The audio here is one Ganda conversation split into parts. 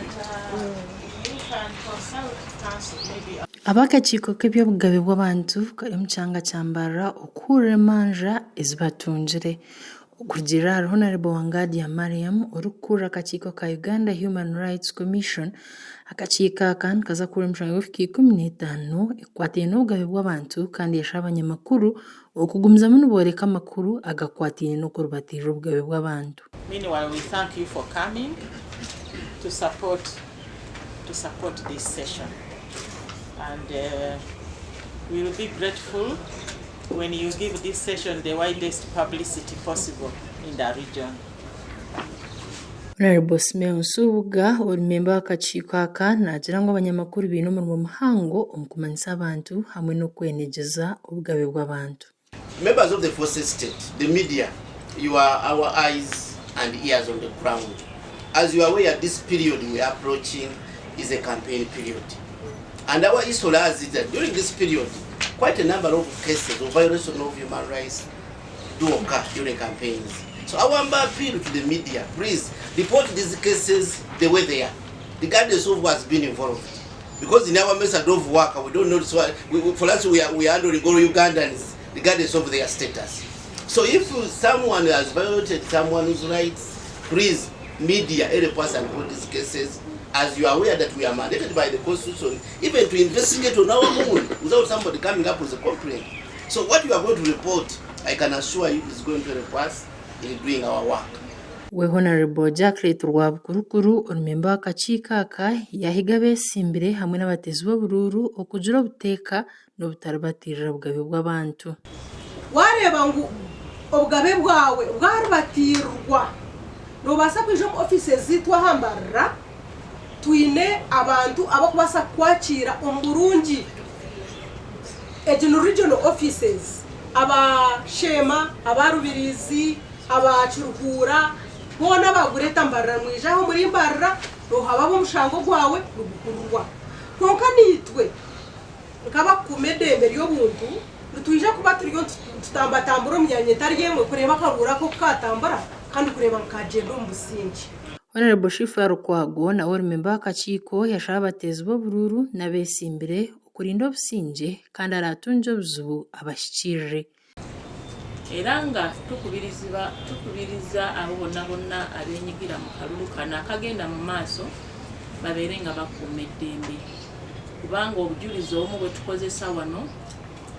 you can consult council maybe. Abakakiiko k'eby'obugabe bw'abantu kari omu kyanga kya Mbarara okuhurira emanja ezibatungire. Okugira hariho Honorable Wangadia Mariam orikuhurira akakiiko ka Uganda Human Rights Commission. Akakiiko aka nikaza kuhurira emishango y'ebiika 15 ekwataine n'obugabe bw'abantu kandi yashaba abanyamakuru okugumizamu nibooreka amakuru agakwataine n'okuribatirira obugabe bw'abantu. Meanwhile, we thank you for coming to support this session. And we will be grateful when you give this session the widest publicity possible in the region. Honorable Simeon Subuga ori member w'akakiiko aka nagira ngu abanyamakuru baine omurimo muhango omu kumanyisa abantu hamwe n'okwenegyeza obugabe bw'abantu. Members of the forces state, the media, you are our eyes and ears on the ground. As you are aware, this period we are approaching is a campaign period. And our history has it that during this period, quite a number of cases of violation of human rights do occur during campaigns. So I want to appeal to the media, please report these cases the way they are, regardless of who has been involved. Because in our method of work, we don't know, for us we are handling all Ugandans, regardless of their status. So if someone has violated someone's rights, please, media, every person report these cases. As you are aware that we are mandated by the Constitution, even to investigate on our own without somebody coming up with a complaint. So what you are going to report, I can assure you, is going to help us in doing our work. We Honorable Jacqueline Rwabukurukuru ori member w'akakiiko aka yahiga beesimbire hamwe n'abatezi b'obururu okugira obuteeka n'obutaribatirira obugabe bw'abantu. Wareba ngu obugabe bwawe bwaribatirwa nobaasa kwija mu offices zitwa Mbarara twine abantu abakubasa kwakira omurungi regional offices abashema abarubirizi abakiruhura bona bagureta Mbarara mwijaho muri Mbarara rohaba omushango gwawe rugukurwa konka nitwe nkabakumedembe ry'obuntu rutwija kuba turiyo tutambatambura omyanya etari yemwe kureba akarura ko katambara kandi kureba nkagenda omu busingi. Honorable Shifa Rukwago nawe ori member w'akakiiko yashaba abatezi b'obururu n'abeesimbire okurinda obusinge kandi aratunja obuzibu abashikirire. Era nga tukubiriza abo bonna abenyigira mu kalulu kano akagenda mu maaso babeere nga bakuuma eddembe kubanga obujulizi obumu bwe tukozesa wano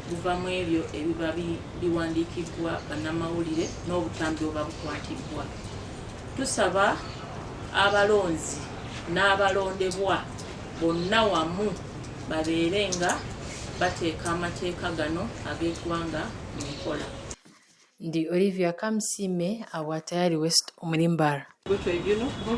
buvamu ebyo ebiba biwandiikiddwa bannamawulire n'obutambi oba bukwatiddwa. Tusaba abalonzi n'abalondebwa bonna wamu babeere nga bateeka amateeka gano ag'eggwanga mu nkola. Ndi Olivia Kamsime awa Tayari West omuri Mbarara.